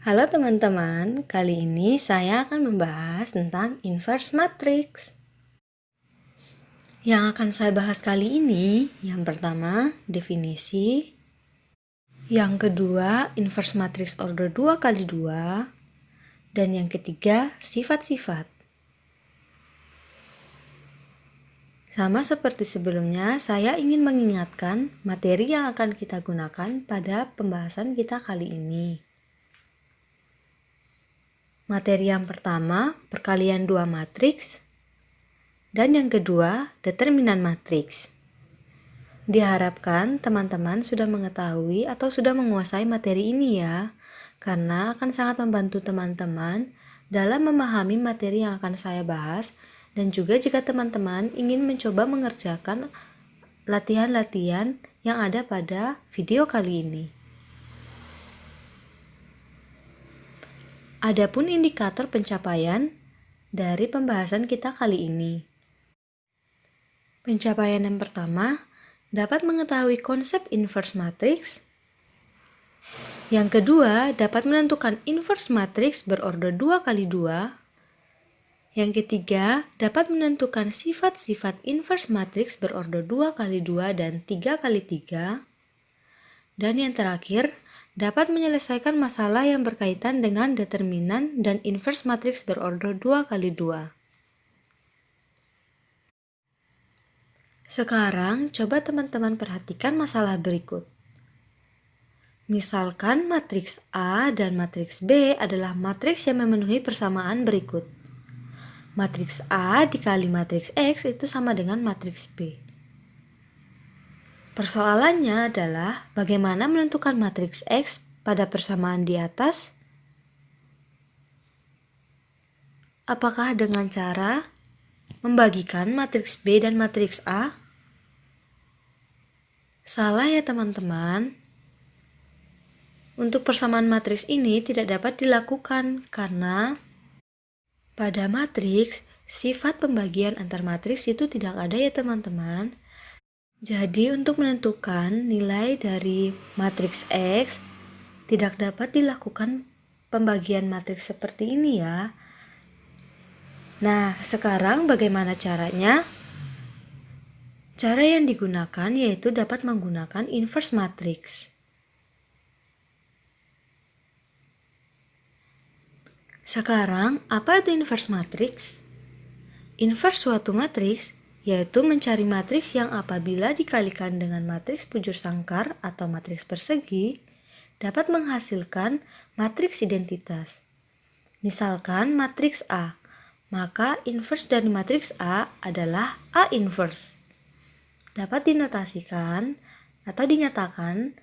Halo teman-teman, kali ini saya akan membahas tentang inverse matrix. Yang akan saya bahas kali ini, yang pertama, definisi. Yang kedua, inverse matrix order 2 kali 2. Dan yang ketiga, sifat-sifat. Sama seperti sebelumnya, saya ingin mengingatkan materi yang akan kita gunakan pada pembahasan kita kali ini. Materi yang pertama, perkalian dua matriks. Dan yang kedua, determinan matriks. Diharapkan teman-teman sudah mengetahui atau sudah menguasai materi ini ya, karena akan sangat membantu teman-teman dalam memahami materi yang akan saya bahas, dan juga jika teman-teman ingin mencoba mengerjakan latihan-latihan yang ada pada video kali ini. Adapun indikator pencapaian dari pembahasan kita kali ini. Pencapaian yang pertama, dapat mengetahui konsep inverse matrix. Yang kedua, dapat menentukan inverse matrix berorder 2 kali 2. Yang ketiga, dapat menentukan sifat-sifat inverse matrix berorder 2 kali 2 dan 3 kali 3. Dan yang terakhir, dapat menyelesaikan masalah yang berkaitan dengan determinan dan inverse matrix berorder 2 kali 2. Sekarang, coba teman-teman perhatikan masalah berikut. Misalkan matriks A dan matriks B adalah matriks yang memenuhi persamaan berikut. Matriks A dikali matriks X itu sama dengan matriks B. Persoalannya adalah bagaimana menentukan matriks X pada persamaan di atas? Apakah dengan cara membagikan matriks B dan matriks A? Salah ya teman-teman. Untuk persamaan matriks ini tidak dapat dilakukan karena pada matriks sifat pembagian antar matriks itu tidak ada ya teman-teman. Jadi untuk menentukan nilai dari matriks X tidak dapat dilakukan pembagian matriks seperti ini ya. Nah, sekarang bagaimana caranya? Cara yang digunakan yaitu dapat menggunakan inverse matrix. Sekarang, apa itu inverse matrix? Inverse suatu matriks yaitu mencari matriks yang apabila dikalikan dengan matriks bujur sangkar atau matriks persegi dapat menghasilkan matriks identitas. Misalkan matriks A, maka inverse dari matriks A adalah A inverse. Dapat dinotasikan atau dinyatakan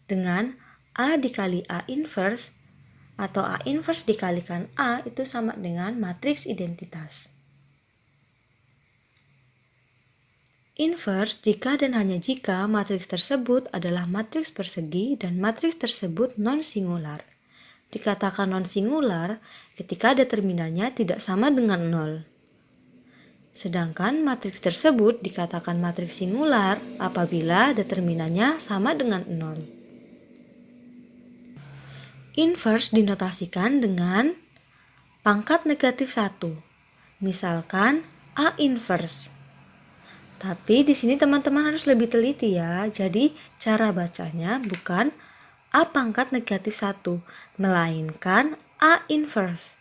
dengan A dikali A inverse atau A inverse dikalikan A itu sama dengan matriks identitas. Inverse jika dan hanya jika matriks tersebut adalah matriks persegi dan matriks tersebut non-singular. Dikatakan non-singular ketika determinannya tidak sama dengan 0. Sedangkan matriks tersebut dikatakan matriks singular apabila determinannya sama dengan 0. Inverse dinotasikan dengan pangkat negatif 1. Misalkan A inverse. Tapi di sini teman-teman harus lebih teliti ya. Jadi cara bacanya bukan A pangkat negatif 1, melainkan A inverse.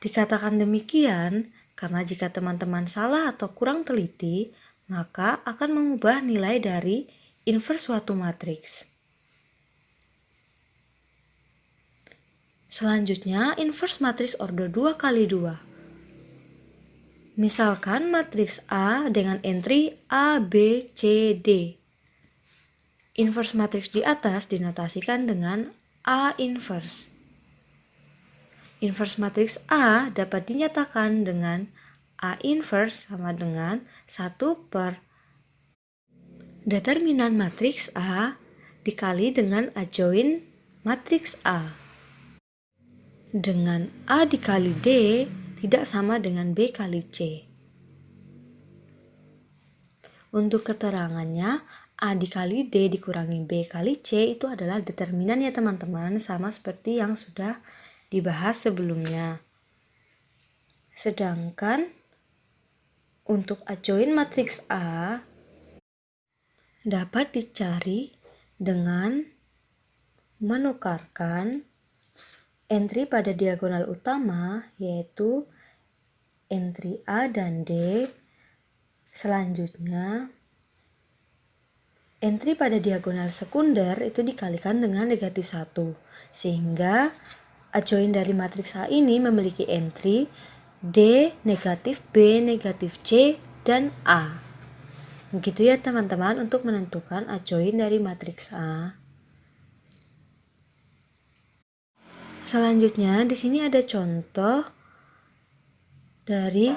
Dikatakan demikian karena jika teman-teman salah atau kurang teliti, maka akan mengubah nilai dari inverse suatu matriks. Selanjutnya, inverse matriks order 2 kali 2. Misalkan matriks A dengan entry A, B, C, D. Inverse matriks di atas dinotasikan dengan A inverse. Inverse matriks A dapat dinyatakan dengan A inverse sama dengan 1 per determinan matriks A dikali dengan adjoint matriks A. Dengan A dikali D tidak sama dengan B kali C. Untuk keterangannya, A dikali D dikurangi B kali C itu adalah determinan ya teman-teman, sama seperti yang sudah dibahas sebelumnya. Sedangkan untuk adjoin matriks A dapat dicari dengan menukarkan entry pada diagonal utama, yaitu entry A dan D. Selanjutnya entry pada diagonal sekunder itu dikalikan dengan negatif 1, sehingga adjoin dari matriks A ini memiliki entry D negatif, B negatif, C, dan A. Begitu ya teman-teman untuk menentukan adjoin dari matriks A. Selanjutnya di sini ada contoh dari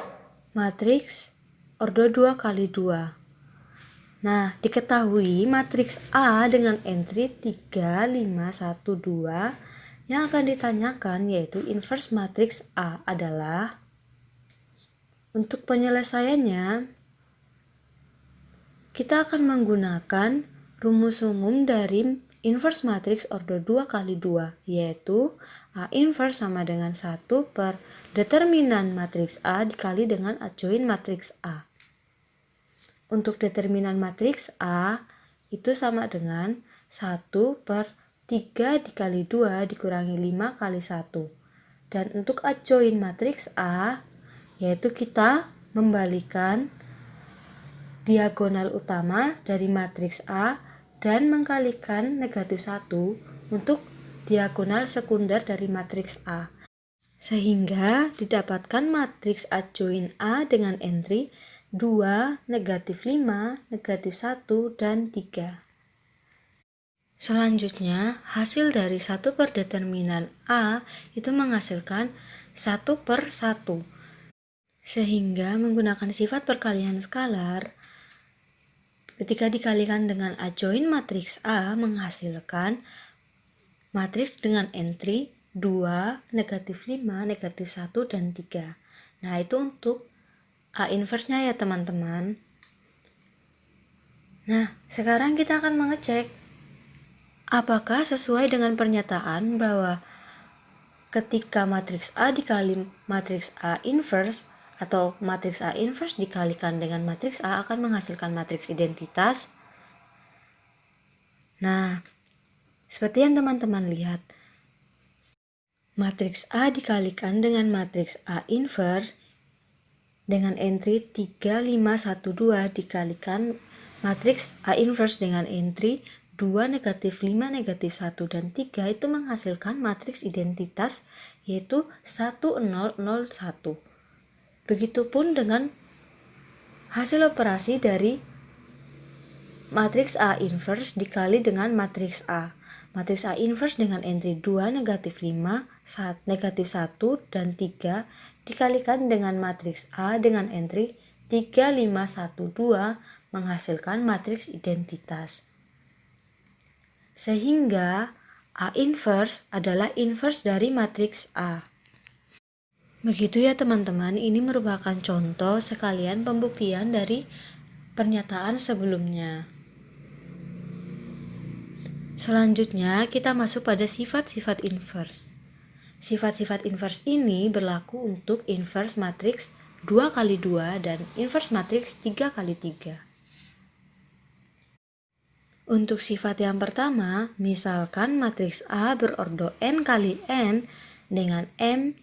matriks ordo 2 kali 2. Nah, diketahui matriks A dengan entry 3, 5, 1, 2 yang akan ditanyakan yaitu inverse matriks A adalah, untuk penyelesaiannya kita akan menggunakan rumus umum dari inverse matriks ordo 2 kali 2, yaitu A inverse sama dengan 1 per determinan matriks A dikali dengan adjoin matriks A. Untuk determinan matriks A itu sama dengan 1 per 3 dikali 2 dikurangi 5 kali 1. Dan untuk adjoin matriks A, yaitu kita membalikan diagonal utama dari matriks A dan mengkalikan negatif 1 untuk diagonal sekunder dari matriks A. Sehingga didapatkan matriks adjoin A dengan entry 2, negatif 5, negatif 1, dan 3. Selanjutnya, hasil dari 1 per determinan A itu menghasilkan 1 per 1. Sehingga menggunakan sifat perkalian skalar, ketika dikalikan dengan adjoin matriks A menghasilkan matriks dengan entry 2, negatif 5, negatif 1, dan 3. Nah, itu untuk A inverse-nya ya teman-teman. Nah, sekarang kita akan mengecek apakah sesuai dengan pernyataan bahwa ketika matriks A dikali matriks A inverse atau matriks A inverse dikalikan dengan matriks A akan menghasilkan matriks identitas. Nah, seperti yang teman-teman lihat, matriks A dikalikan dengan matriks A inverse dengan entry 3, 5, 1, 2 dikalikan matriks A inverse dengan entry 2, negatif 5, negatif 1, dan 3 itu menghasilkan matriks identitas yaitu 1, 0, 0, 1. Begitupun dengan hasil operasi dari matriks A inverse dikali dengan matriks A. Matriks A inverse dengan entry 2, negatif 5, negatif 1, dan 3 dikalikan dengan matriks A dengan entry 3, 5, 1, 2 menghasilkan matriks identitas. Sehingga A inverse adalah inverse dari matriks A. Begitu ya teman-teman, ini merupakan contoh sekalian pembuktian dari pernyataan sebelumnya. Selanjutnya kita masuk pada sifat-sifat inverse. Sifat-sifat inverse ini berlaku untuk inverse matriks 2 kali 2 dan inverse matriks 3 kali 3. Untuk sifat yang pertama, misalkan matriks A berordo n kali n dengan m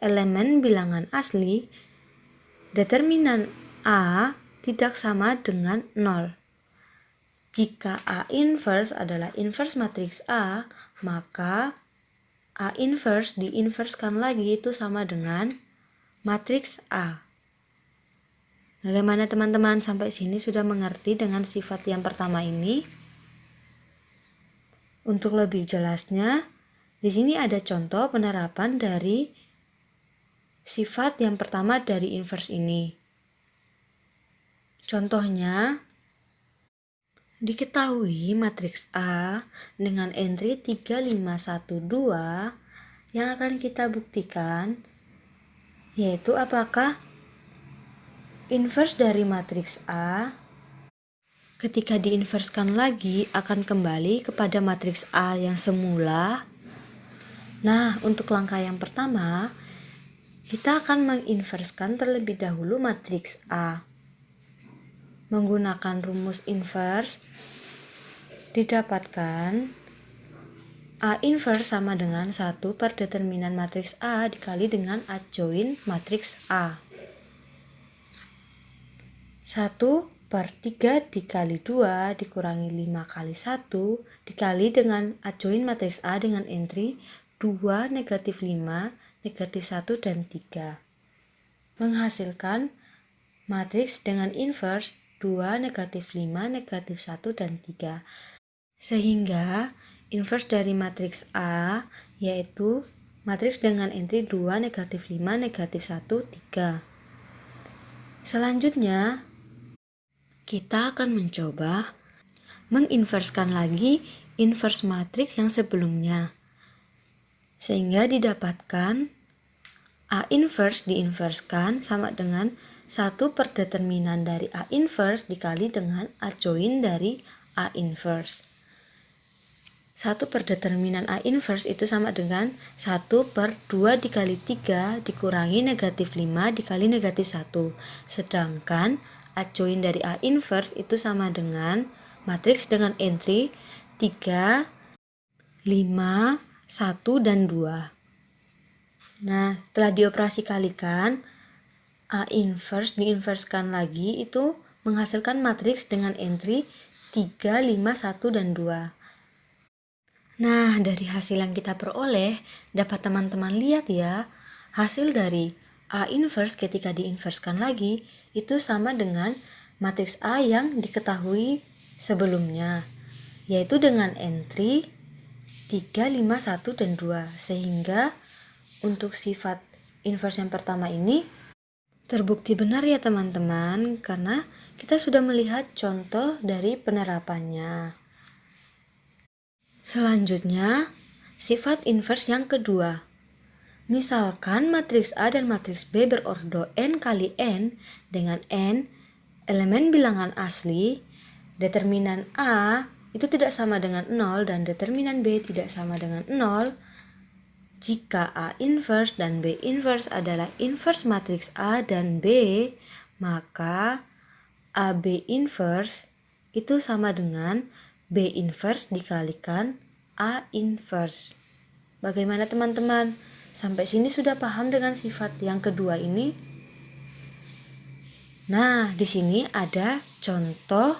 elemen bilangan asli, determinan A tidak sama dengan 0. Jika A inverse adalah inverse matriks A, maka A inverse diinverskan lagi itu sama dengan matriks A. Bagaimana teman-teman, sampai sini sudah mengerti dengan sifat yang pertama ini? Untuk lebih jelasnya, di sini ada contoh penerapan dari sifat yang pertama dari inverse ini. Contohnya, diketahui matriks A dengan entry 3, 5, 1, 2 yang akan kita buktikan yaitu apakah inverse dari matriks A Ketika diinverskan lagi akan kembali kepada matriks A yang semula. Nah, untuk langkah yang pertama, kita akan menginverskan terlebih dahulu matriks A. Menggunakan rumus inverse, didapatkan A inverse sama dengan 1 per determinan matriks A dikali dengan adjoin matriks A. 1 per 3 dikali 2 dikurangi 5 kali 1 dikali dengan adjoin matriks A dengan entry 2, negatif 5, negatif 1, dan 3. Menghasilkan matriks dengan inverse 2, negatif 5, negatif 1, dan 3. Sehingga inverse dari matriks A yaitu matriks dengan entry 2, negatif 5, negatif 1, 3. Selanjutnya, kita akan mencoba menginverskan lagi inverse matriks yang sebelumnya. Sehingga didapatkan A inverse diinverskan sama dengan 1 per determinan dari A inverse dikali dengan adjoin dari A inverse. 1 per determinan A inverse itu sama dengan 1 per 2 dikali 3 dikurangi negatif 5 dikali negatif 1. Sedangkan adjoin dari A inverse itu sama dengan matriks dengan entry 3, 5, 1, dan 2. Nah, setelah dioperasi kalikan, A inverse diinverskan lagi itu menghasilkan matriks dengan entry 3, 5, 1, dan 2. Nah, dari hasil yang kita peroleh, dapat teman-teman lihat ya, hasil dari A inverse ketika diinverskan lagi itu sama dengan matriks A yang diketahui sebelumnya, yaitu dengan entry 3, 5, 1, dan 2. Sehingga untuk sifat inverse yang pertama ini terbukti benar ya teman-teman, karena kita sudah melihat contoh dari penerapannya. Selanjutnya, sifat inverse yang kedua. Misalkan matriks A dan matriks B berordo n kali n dengan n elemen bilangan asli, determinan A itu tidak sama dengan 0 dan determinan B tidak sama dengan 0. Jika A inverse dan B inverse adalah inverse matriks A dan B, maka AB inverse itu sama dengan B inverse dikalikan A inverse. Bagaimana teman-teman? Sampai sini sudah paham dengan sifat yang kedua ini? Nah, di sini ada contoh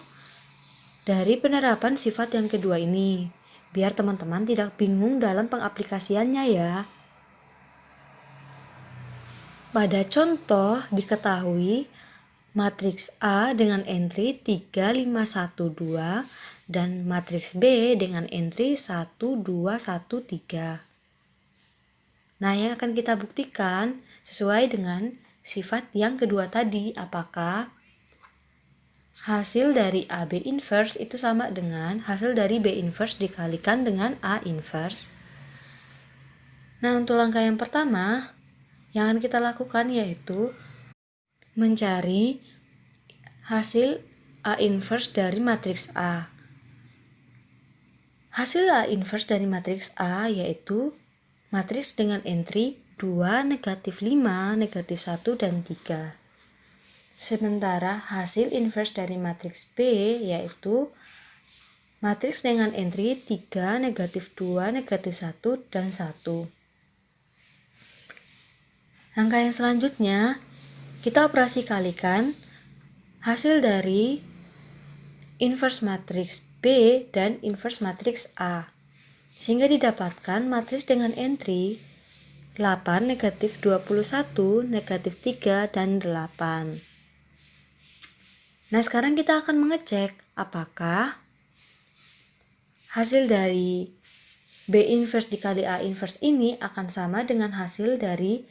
dari penerapan sifat yang kedua ini, biar teman-teman tidak bingung dalam pengaplikasiannya ya. Pada contoh diketahui matriks A dengan entry 3, 5, 1, 2 dan matriks B dengan entry 1, 2, 1, 3. Nah, yang akan kita buktikan sesuai dengan sifat yang kedua tadi, apakah hasil dari AB inverse itu sama dengan hasil dari B inverse dikalikan dengan A inverse. Nah, untuk langkah yang pertama, yang akan kita lakukan yaitu mencari hasil A inverse dari matriks A. Hasil A inverse dari matriks A yaitu matriks dengan entry 2, negatif 5, negatif 1, dan 3. Sementara hasil inverse dari matriks B yaitu matriks dengan entry 3, negatif 2, negatif 1, dan 1. Langkah yang selanjutnya, kita operasi kalikan hasil dari inverse matriks B dan inverse matriks A. Sehingga didapatkan matriks dengan entry 8, negatif 21, negatif 3, dan 8. Nah, sekarang kita akan mengecek apakah hasil dari B inverse dikali A inverse ini akan sama dengan hasil dari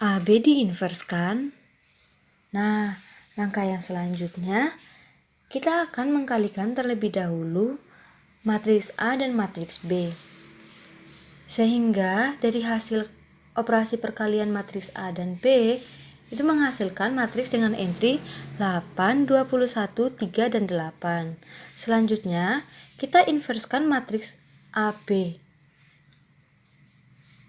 AB diinverskan. Nah, langkah yang selanjutnya, kita akan mengkalikan terlebih dahulu matriks A dan matriks B. Sehingga dari hasil operasi perkalian matriks A dan B itu menghasilkan matriks dengan entry 8, 21, 3, dan 8. Selanjutnya, kita inverskan matriks AB.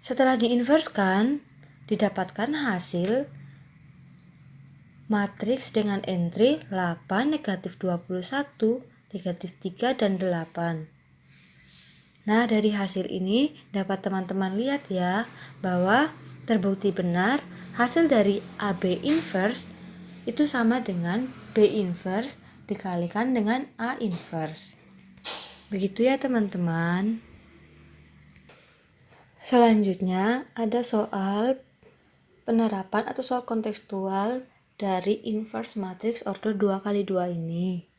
Setelah diinverskan, didapatkan hasil matriks dengan entry 8, negatif 21, negatif 3, dan 8. Nah, dari hasil ini dapat teman-teman lihat ya, bahwa terbukti benar hasil dari AB inverse itu sama dengan B inverse dikalikan dengan A inverse. Begitu ya teman-teman. Selanjutnya ada soal penerapan atau soal kontekstual dari inverse matrix order 2x2 ini.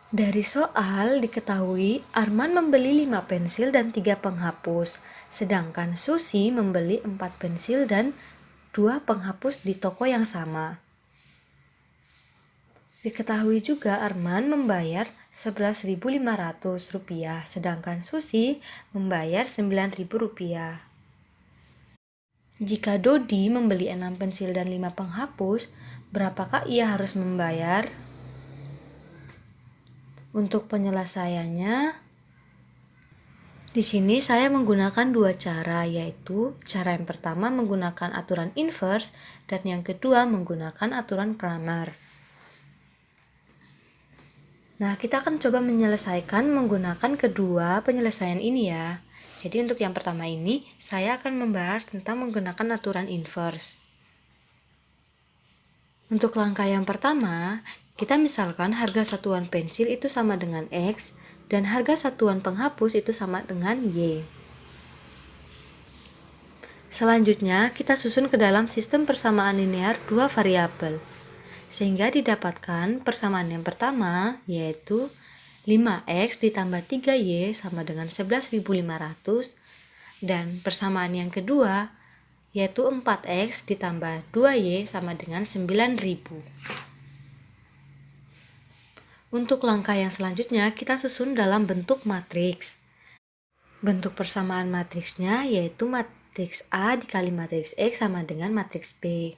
Dari soal diketahui Arman membeli 5 pensil dan 3 penghapus, sedangkan Susi membeli 4 pensil dan 2 penghapus di toko yang sama. Diketahui juga Arman membayar Rp11.500, sedangkan Susi membayar Rp9.000. Jika Dodi membeli 6 pensil dan 5 penghapus, berapakah ia harus membayar? Untuk penyelesaiannya, di sini saya menggunakan dua cara, yaitu cara yang pertama menggunakan aturan inverse dan yang kedua menggunakan aturan Cramer. Nah, kita akan coba menyelesaikan menggunakan kedua penyelesaian ini ya. Jadi untuk yang pertama ini, saya akan membahas tentang menggunakan aturan inverse. Untuk langkah yang pertama, kita misalkan harga satuan pensil itu sama dengan X, dan harga satuan penghapus itu sama dengan Y. Selanjutnya, kita susun ke dalam sistem persamaan linear dua variabel. Sehingga didapatkan persamaan yang pertama, yaitu 5X ditambah 3Y sama dengan 11.500, dan persamaan yang kedua, yaitu 4X ditambah 2Y sama dengan 9.000. Untuk langkah yang selanjutnya, kita susun dalam bentuk matriks. Bentuk persamaan matriksnya yaitu matriks A dikali matriks X sama dengan matriks B,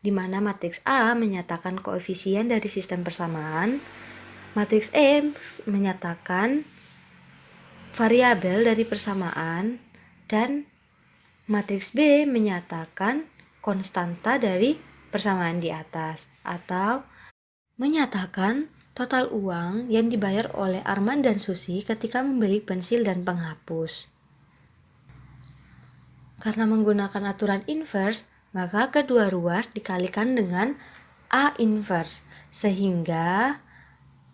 di mana matriks A menyatakan koefisien dari sistem persamaan, matriks X menyatakan variabel dari persamaan, dan matriks B menyatakan konstanta dari persamaan di atas, atau menyatakan total uang yang dibayar oleh Arman dan Susi ketika membeli pensil dan penghapus. Karena menggunakan aturan inverse, maka kedua ruas dikalikan dengan A inverse, sehingga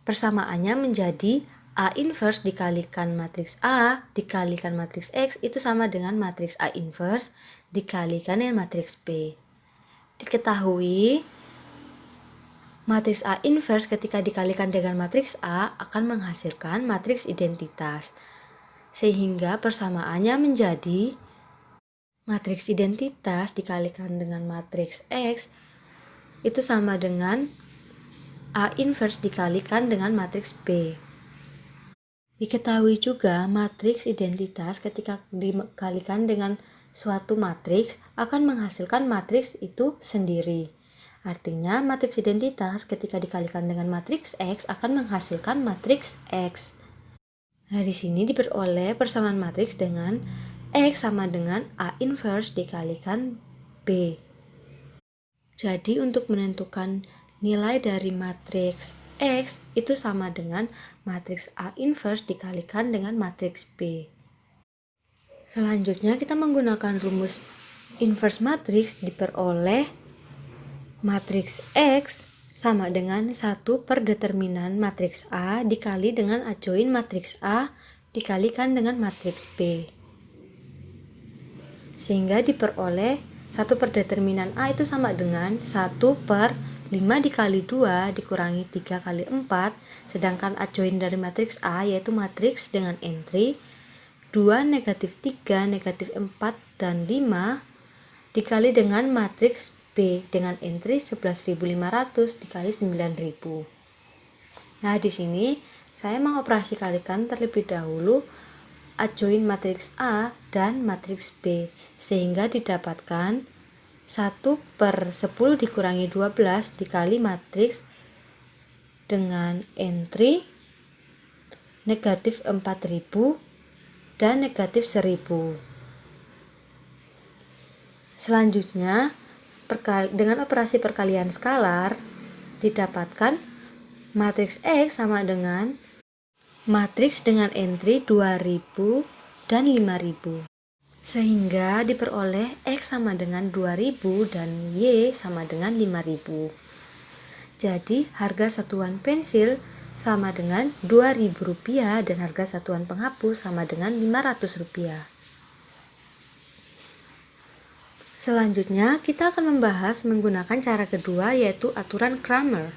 persamaannya menjadi A inverse dikalikan matriks A dikalikan matriks X itu sama dengan matriks A inverse dikalikan dengan matriks B. Diketahui matriks A inverse ketika dikalikan dengan matriks A akan menghasilkan matriks identitas, sehingga persamaannya menjadi matriks identitas dikalikan dengan matriks X itu sama dengan A inverse dikalikan dengan matriks B. Diketahui juga matriks identitas ketika dikalikan dengan suatu matriks akan menghasilkan matriks itu sendiri. Artinya matriks identitas ketika dikalikan dengan matriks X akan menghasilkan matriks X. Nah, di sini diperoleh persamaan matriks dengan X sama dengan A inverse dikalikan B. Jadi untuk menentukan nilai dari matriks X itu sama dengan matriks A inverse dikalikan dengan matriks B. Selanjutnya kita menggunakan rumus inverse matriks diperoleh matriks X sama dengan 1 per determinan matriks A dikali dengan adjoin matriks A dikalikan dengan matriks B. Sehingga diperoleh 1 per determinan A itu sama dengan 1 per 5 dikali 2 dikurangi 3 kali 4, sedangkan adjoin dari matriks A yaitu matriks dengan entry 2, negatif 3, negatif 4, dan 5 dikali dengan matriks B dengan entry 11.500 dikali 9.000. Nah, di sini saya mengoperasikan terlebih dahulu adjoin matriks A dan matriks B, sehingga didapatkan 1/10 dikurangi 12 dikali matriks dengan entry negatif 4000 dan negatif 1000. Selanjutnya, dengan operasi perkalian skalar, didapatkan matriks X sama dengan matriks dengan entry 2000 dan 5000. Sehingga diperoleh X sama dengan 2000 dan Y sama dengan 5000. Jadi harga satuan pensil sama dengan Rp2.000 dan harga satuan penghapus sama dengan Rp500. Selanjutnya kita akan membahas menggunakan cara kedua, yaitu aturan Cramer.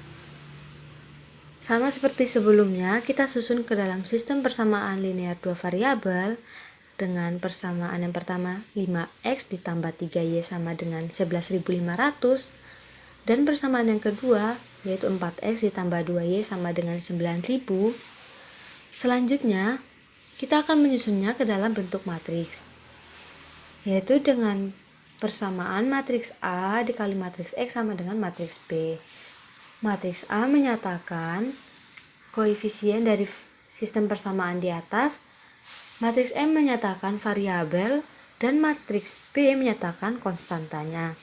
Sama seperti sebelumnya, kita susun ke dalam sistem persamaan linear dua variabel dengan persamaan yang pertama 5x ditambah 3y sama dengan 11.500 dan persamaan yang kedua yaitu 4x ditambah 2y sama dengan 9.000. Selanjutnya, kita akan menyusunnya ke dalam bentuk matriks, yaitu dengan persamaan matriks A dikali matriks X sama dengan matriks B. Matriks A menyatakan koefisien dari sistem persamaan di atas, matriks M menyatakan variabel, dan matriks B menyatakan konstantanya.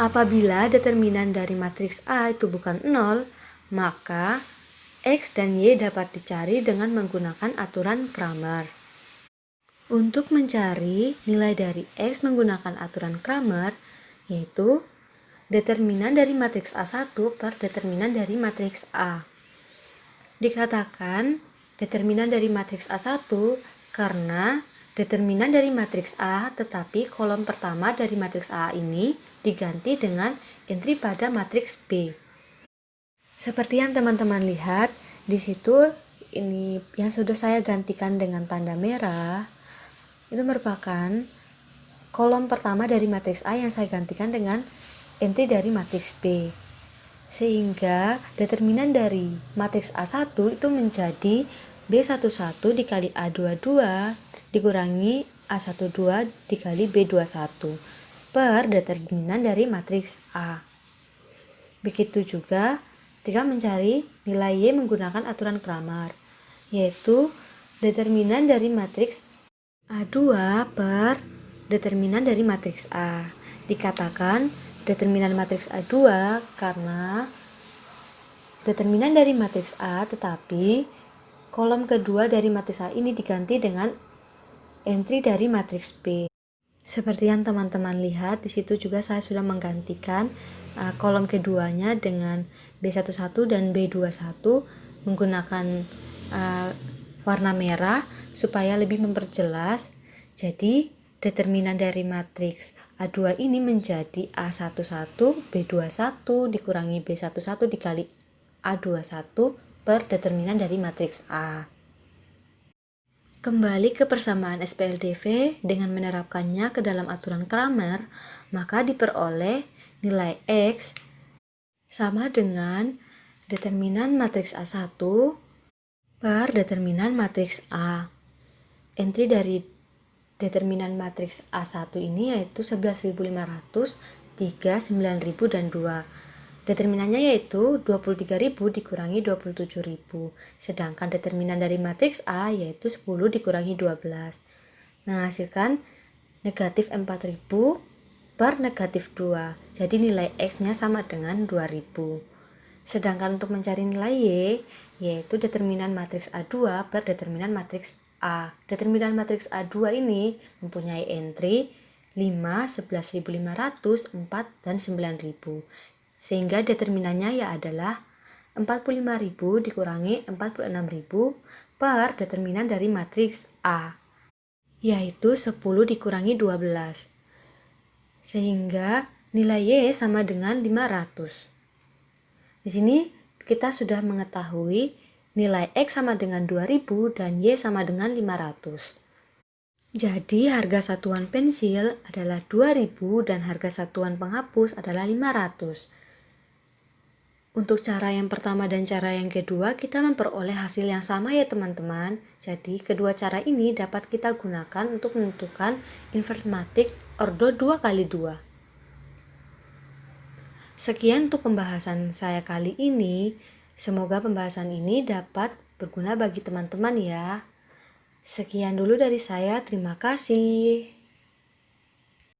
Apabila determinan dari matriks A itu bukan 0, maka X dan Y dapat dicari dengan menggunakan aturan Cramer. Untuk mencari nilai dari X menggunakan aturan Cramer, yaitu determinan dari matriks A1 per determinan dari matriks A. Dikatakan determinan dari matriks A1 karena determinan dari matriks A tetapi kolom pertama dari matriks A ini diganti dengan entry pada matriks B. Seperti yang teman-teman lihat, di situ ini yang sudah saya gantikan dengan tanda merah itu merupakan kolom pertama dari matriks A yang saya gantikan dengan entry dari matriks B. Sehingga determinan dari matriks A1 itu menjadi B11 dikali A22 dikurangi A12 dikali B21 per determinan dari matriks A. Begitu juga ketika mencari nilai Y menggunakan aturan Cramer, yaitu determinan dari matriks A2 per determinan dari matriks A. Dikatakan determinan matriks A2 karena determinan dari matriks A tetapi kolom kedua dari matriks A ini diganti dengan entry dari matriks B. Seperti yang teman-teman lihat, di situ juga saya sudah menggantikan kolom keduanya dengan B11 dan B21 menggunakan warna merah supaya lebih memperjelas. Jadi determinan dari matriks A2 ini menjadi A11 B21 dikurangi B11 dikali A21 per determinan dari matriks A. Kembali ke persamaan SPLDV dengan menerapkannya ke dalam aturan Cramer, maka diperoleh nilai X sama dengan determinan matriks A1 per determinan matriks A. Entry dari determinan matriks A1 ini yaitu 11.500, 3, 9.000, dan 2. Determinannya yaitu 23.000 dikurangi 27.000. Sedangkan determinan dari matriks A yaitu 10 dikurangi 12. Menghasilkan negatif 4.000 per negatif 2. Jadi nilai X-nya sama dengan 2.000. Sedangkan untuk mencari nilai Y, yaitu determinan matriks A2 per determinan matriks A. Determinan matriks A2 ini mempunyai entry 5, 11.500, 4, dan 9.000. Sehingga determinannya ya adalah 45.000 dikurangi 46.000 per determinan dari matriks A, yaitu 10 dikurangi 12. Sehingga nilai Y sama dengan 500. Di sini kita sudah mengetahui nilai X sama dengan 2000 dan Y sama dengan 500. Jadi harga satuan pensil adalah 2000 dan harga satuan penghapus adalah 500. Untuk cara yang pertama dan cara yang kedua kita memperoleh hasil yang sama ya teman-teman. Jadi kedua cara ini dapat kita gunakan untuk menentukan inverse matrix ordo 2 kali 2. Sekian untuk pembahasan saya kali ini. Semoga pembahasan ini dapat berguna bagi teman-teman ya. Sekian dulu dari saya, terima kasih.